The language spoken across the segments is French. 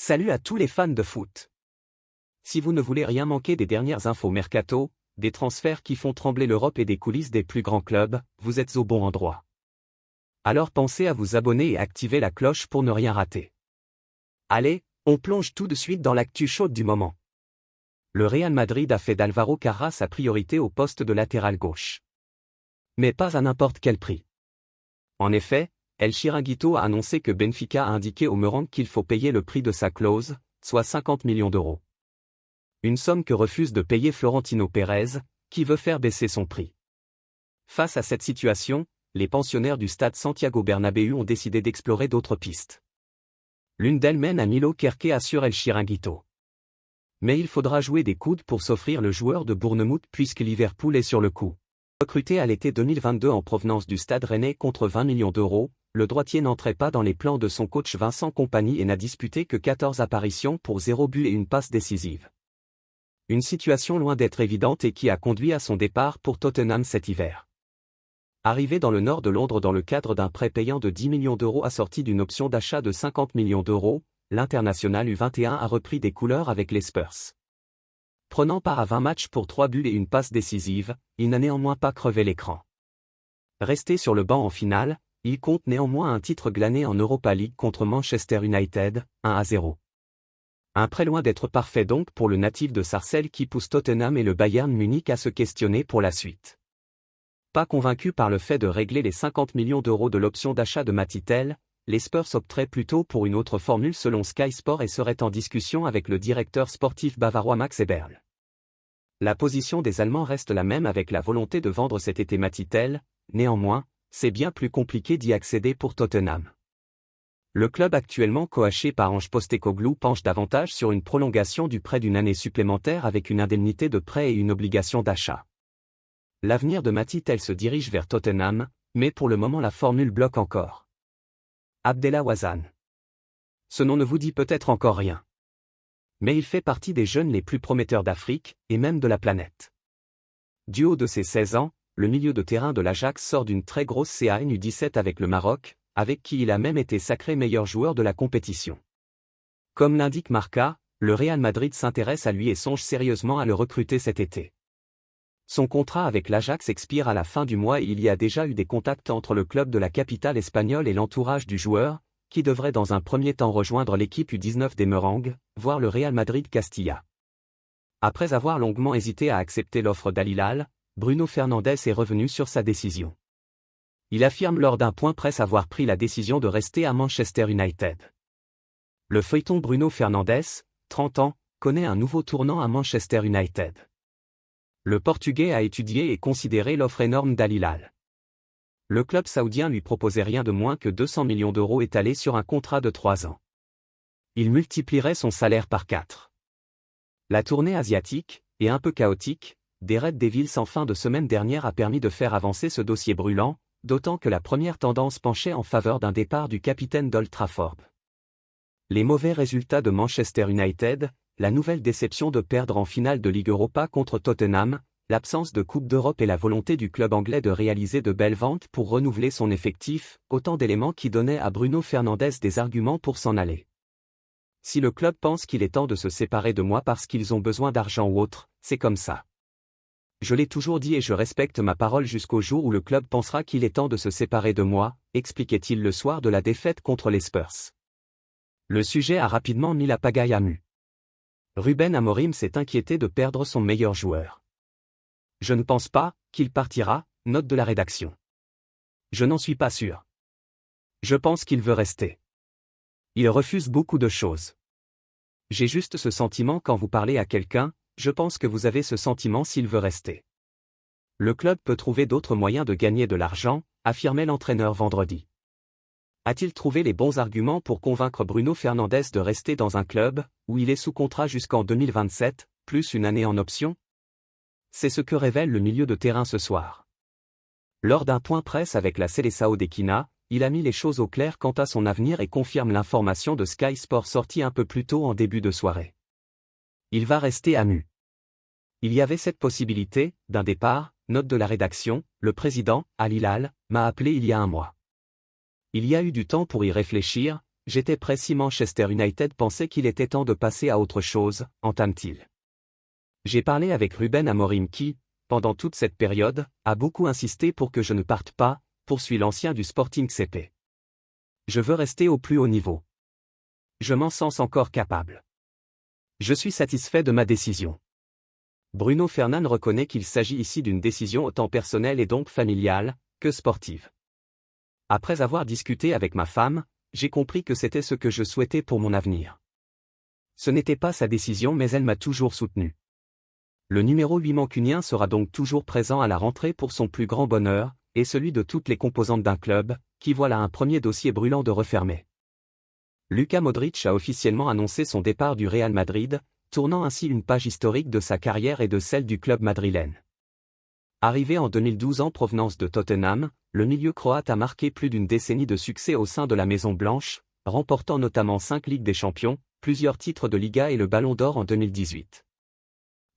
Salut à tous les fans de foot. Si vous ne voulez rien manquer des dernières infos mercato, des transferts qui font trembler l'Europe et des coulisses des plus grands clubs, vous êtes au bon endroit. Alors pensez à vous abonner et activer la cloche pour ne rien rater. Allez, on plonge tout de suite dans l'actu chaude du moment. Le Real Madrid a fait d'Álvaro Carrá sa priorité au poste de latéral gauche. Mais pas à n'importe quel prix. En effet, El Chiringuito a annoncé que Benfica a indiqué au Merengue qu'il faut payer le prix de sa clause, soit 50 millions d'euros. Une somme que refuse de payer Florentino Pérez, qui veut faire baisser son prix. Face à cette situation, les pensionnaires du stade Santiago Bernabéu ont décidé d'explorer d'autres pistes. L'une d'elles mène à Milo Kerke, assure El Chiringuito. Mais il faudra jouer des coudes pour s'offrir le joueur de Bournemouth puisque Liverpool est sur le coup. Recruté à l'été 2022 en provenance du Stade Rennais contre 20 millions d'euros, le droitier n'entrait pas dans les plans de son coach Vincent Kompany et n'a disputé que 14 apparitions pour 0 but et une passe décisive. Une situation loin d'être évidente et qui a conduit à son départ pour Tottenham cet hiver. Arrivé dans le nord de Londres dans le cadre d'un prêt payant de 10 millions d'euros assorti d'une option d'achat de 50 millions d'euros, l'international U21 a repris des couleurs avec les Spurs. Prenant part à 20 matchs pour 3 buts et une passe décisive, il n'a néanmoins pas crevé l'écran. Resté sur le banc en finale, il compte néanmoins un titre glané en Europa League contre Manchester United, 1-0. Un prêt loin d'être parfait donc pour le natif de Sarcelles qui pousse Tottenham et le Bayern Munich à se questionner pour la suite. Pas convaincus par le fait de régler les 50 millions d'euros de l'option d'achat de Matitel, les Spurs opteraient plutôt pour une autre formule selon Sky Sport et seraient en discussion avec le directeur sportif bavarois Max Eberl. La position des Allemands reste la même avec la volonté de vendre cet été Matitel, néanmoins, c'est bien plus compliqué d'y accéder pour Tottenham. Le club actuellement coaché par Ange Postecoglou penche davantage sur une prolongation du prêt d'une année supplémentaire avec une indemnité de prêt et une obligation d'achat. L'avenir de Matitel se dirige vers Tottenham, mais pour le moment la formule bloque encore. Abdellah Ouazzane. Ce nom ne vous dit peut-être encore rien. Mais il fait partie des jeunes les plus prometteurs d'Afrique, et même de la planète. Du haut de ses 16 ans, le milieu de terrain de l'Ajax sort d'une très grosse CAN U17 avec le Maroc, avec qui il a même été sacré meilleur joueur de la compétition. Comme l'indique Marca, le Real Madrid s'intéresse à lui et songe sérieusement à le recruter cet été. Son contrat avec l'Ajax expire à la fin du mois et il y a déjà eu des contacts entre le club de la capitale espagnole et l'entourage du joueur, qui devrait dans un premier temps rejoindre l'équipe U19 des Merengues, voire le Real Madrid Castilla. Après avoir longuement hésité à accepter l'offre d'Al Hilal, Bruno Fernandes est revenu sur sa décision. Il affirme lors d'un point presse avoir pris la décision de rester à Manchester United. Le feuilleton Bruno Fernandes, 30 ans, connaît un nouveau tournant à Manchester United. Le Portugais a étudié et considéré l'offre énorme d'Al Hilal. Le club saoudien lui proposait rien de moins que 200 millions d'euros étalés sur un contrat de 3 ans. Il multiplierait son salaire par 4. La tournée asiatique, et un peu chaotique, des Red Devils en fin de semaine dernière a permis de faire avancer ce dossier brûlant, d'autant que la première tendance penchait en faveur d'un départ du capitaine d'Old Trafford. Les mauvais résultats de Manchester United, la nouvelle déception de perdre en finale de Ligue Europa contre Tottenham, l'absence de Coupe d'Europe et la volonté du club anglais de réaliser de belles ventes pour renouveler son effectif, autant d'éléments qui donnaient à Bruno Fernandes des arguments pour s'en aller. Si le club pense qu'il est temps de se séparer de moi parce qu'ils ont besoin d'argent ou autre, c'est comme ça. Je l'ai toujours dit et je respecte ma parole jusqu'au jour où le club pensera qu'il est temps de se séparer de moi, expliquait-il le soir de la défaite contre les Spurs. Le sujet a rapidement mis la pagaille à nu. Ruben Amorim s'est inquiété de perdre son meilleur joueur. Je ne pense pas qu'il partira, note de la rédaction. Je n'en suis pas sûr. Je pense qu'il veut rester. Il refuse beaucoup de choses. J'ai juste ce sentiment quand vous parlez à quelqu'un, je pense que vous avez ce sentiment s'il veut rester. Le club peut trouver d'autres moyens de gagner de l'argent, affirmait l'entraîneur vendredi. A-t-il trouvé les bons arguments pour convaincre Bruno Fernandes de rester dans un club, où il est sous contrat jusqu'en 2027, plus une année en option? C'est ce que révèle le milieu de terrain ce soir. Lors d'un point presse avec la Seleção d'Equina, il a mis les choses au clair quant à son avenir et confirme l'information de Sky Sport sortie un peu plus tôt en début de soirée. Il va rester à Mu. Il y avait cette possibilité, d'un départ, note de la rédaction, le président, Al Hilal, m'a appelé il y a un mois. Il y a eu du temps pour y réfléchir, J'étais prêt si Manchester United pensait qu'il était temps de passer à autre chose, entame-t-il. J'ai parlé avec Ruben Amorim qui, pendant toute cette période, a beaucoup insisté pour que je ne parte pas, poursuit l'ancien du Sporting CP. Je veux rester au plus haut niveau. Je m'en sens encore capable. Je suis satisfait de ma décision. Bruno Fernandes reconnaît qu'il s'agit ici d'une décision autant personnelle et donc familiale, que sportive. Après avoir discuté avec ma femme, j'ai compris que c'était ce que je souhaitais pour mon avenir. Ce n'était pas sa décision mais elle m'a toujours soutenu. Le numéro 8 mancunien sera donc toujours présent à la rentrée pour son plus grand bonheur, et celui de toutes les composantes d'un club, qui voilà un premier dossier brûlant de refermer. Luka Modric a officiellement annoncé son départ du Real Madrid, tournant ainsi une page historique de sa carrière et de celle du club madrilène. Arrivé en 2012 en provenance de Tottenham, le milieu croate a marqué plus d'une décennie de succès au sein de la Maison Blanche, remportant notamment 5 Ligues des Champions, plusieurs titres de Liga et le Ballon d'Or en 2018.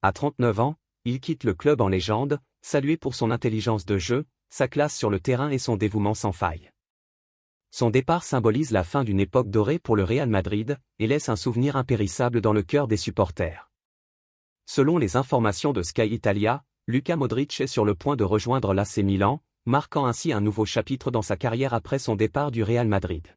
À 39 ans, il quitte le club en légende, salué pour son intelligence de jeu, sa classe sur le terrain et son dévouement sans faille. Son départ symbolise la fin d'une époque dorée pour le Real Madrid, et laisse un souvenir impérissable dans le cœur des supporters. Selon les informations de Sky Italia, Luka Modric est sur le point de rejoindre l'AC Milan, marquant ainsi un nouveau chapitre dans sa carrière après son départ du Real Madrid.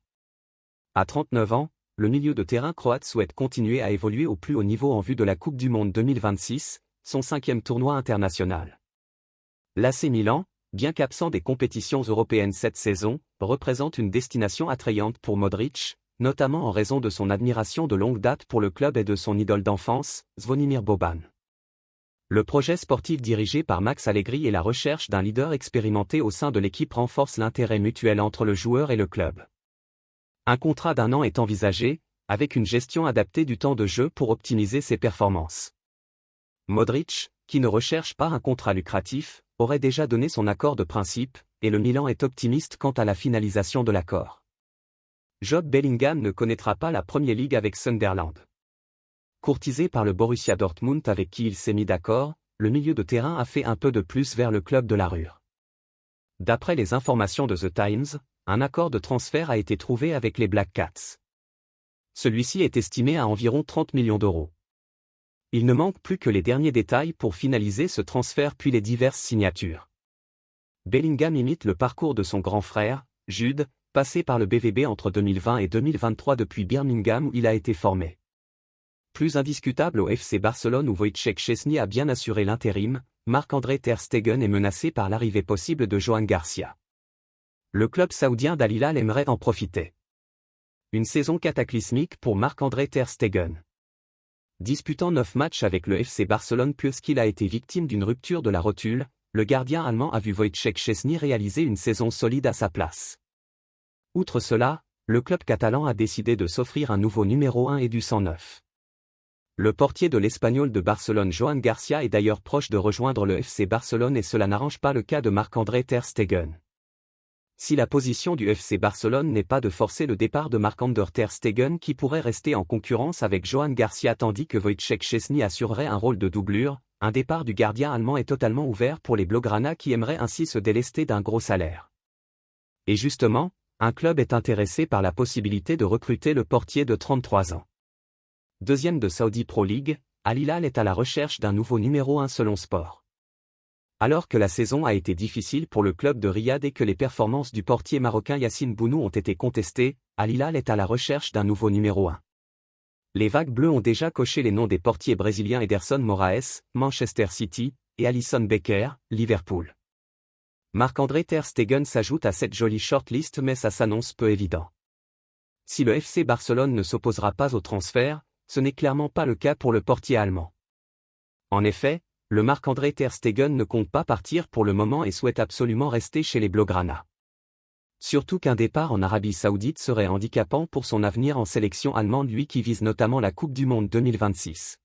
À 39 ans, le milieu de terrain croate souhaite continuer à évoluer au plus haut niveau en vue de la Coupe du Monde 2026, son 5e tournoi international. L'AC Milan, bien qu'absent des compétitions européennes cette saison, représente une destination attrayante pour Modric, notamment en raison de son admiration de longue date pour le club et de son idole d'enfance, Zvonimir Boban. Le projet sportif dirigé par Max Allegri et la recherche d'un leader expérimenté au sein de l'équipe renforce l'intérêt mutuel entre le joueur et le club. Un contrat d'1 an est envisagé, avec une gestion adaptée du temps de jeu pour optimiser ses performances. Modric, qui ne recherche pas un contrat lucratif, aurait déjà donné son accord de principe, et le Milan est optimiste quant à la finalisation de l'accord. Jude Bellingham ne connaîtra pas la Premier League avec Sunderland. Courtisé par le Borussia Dortmund avec qui il s'est mis d'accord, le milieu de terrain a fait un peu de plus vers le club de la Ruhr. D'après les informations de The Times, un accord de transfert a été trouvé avec les Black Cats. Celui-ci est estimé à environ 30 millions d'euros. Il ne manque plus que les derniers détails pour finaliser ce transfert puis les diverses signatures. Bellingham imite le parcours de son grand frère, Jude, passé par le BVB entre 2020 et 2023 depuis Birmingham où il a été formé. Plus indiscutable au FC Barcelone où Wojciech Szczęsny a bien assuré l'intérim, Marc-André ter Stegen est menacé par l'arrivée possible de Johan Garcia. Le club saoudien d'Al Hilal aimerait en profiter. Une saison cataclysmique pour Marc-André ter Stegen. Disputant 9 matchs avec le FC Barcelone puisqu'il a été victime d'une rupture de la rotule, le gardien allemand a vu Wojciech Szczęsny réaliser une saison solide à sa place. Outre cela, le club catalan a décidé de s'offrir un nouveau numéro 1 et du 109. Le portier de l'Espagnol de Barcelone Johan Garcia est d'ailleurs proche de rejoindre le FC Barcelone et cela n'arrange pas le cas de Marc-André ter Stegen. Si la position du FC Barcelone n'est pas de forcer le départ de Marc-André ter Stegen qui pourrait rester en concurrence avec Johan Garcia tandis que Wojciech Szczęsny assurerait un rôle de doublure, un départ du gardien allemand est totalement ouvert pour les Blaugrana qui aimeraient ainsi se délester d'un gros salaire. Et justement, un club est intéressé par la possibilité de recruter le portier de 33 ans. Deuxième de Saudi Pro League, Al Hilal est à la recherche d'un nouveau numéro 1 selon Sport. Alors que la saison a été difficile pour le club de Riyad et que les performances du portier marocain Yassine Bounou ont été contestées, Al Hilal est à la recherche d'un nouveau numéro 1. Les Vagues Bleues ont déjà coché les noms des portiers brésiliens Ederson Moraes, Manchester City, et Alisson Becker, Liverpool. Marc-André ter Stegen s'ajoute à cette jolie shortlist mais ça s'annonce peu évident. Si le FC Barcelone ne s'opposera pas au transfert, ce n'est clairement pas le cas pour le portier allemand. En effet, le Marc-André ter Stegen ne compte pas partir pour le moment et souhaite absolument rester chez les Blaugrana. Surtout qu'un départ en Arabie Saoudite serait handicapant pour son avenir en sélection allemande lui qui vise notamment la Coupe du Monde 2026.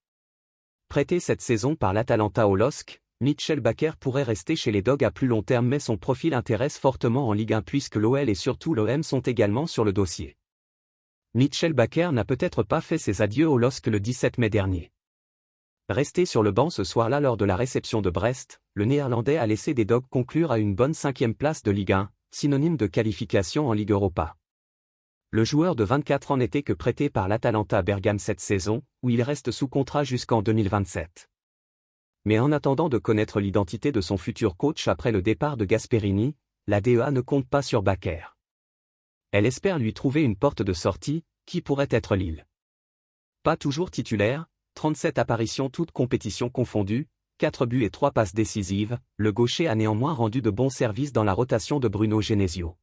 Prêté cette saison par l'Atalanta au LOSC, Mitchell Bakker pourrait rester chez les Dogs à plus long terme mais son profil intéresse fortement en Ligue 1 puisque l'OL et surtout l'OM sont également sur le dossier. Mitchell Bakker n'a peut-être pas fait ses adieux au LOSC le 17 mai dernier. Resté sur le banc ce soir-là lors de la réception de Brest, le Néerlandais a laissé des Dogs conclure à une bonne 5e place de Ligue 1, synonyme de qualification en Ligue Europa. Le joueur de 24 ans n'était que prêté par l'Atalanta Bergame cette saison, où il reste sous contrat jusqu'en 2027. Mais en attendant de connaître l'identité de son futur coach après le départ de Gasperini, la DEA ne compte pas sur Bakker. Elle espère lui trouver une porte de sortie, qui pourrait être Lille. Pas toujours titulaire, 37 apparitions toutes compétitions confondues, 4 buts et 3 passes décisives, le gaucher a néanmoins rendu de bons services dans la rotation de Bruno Genesio.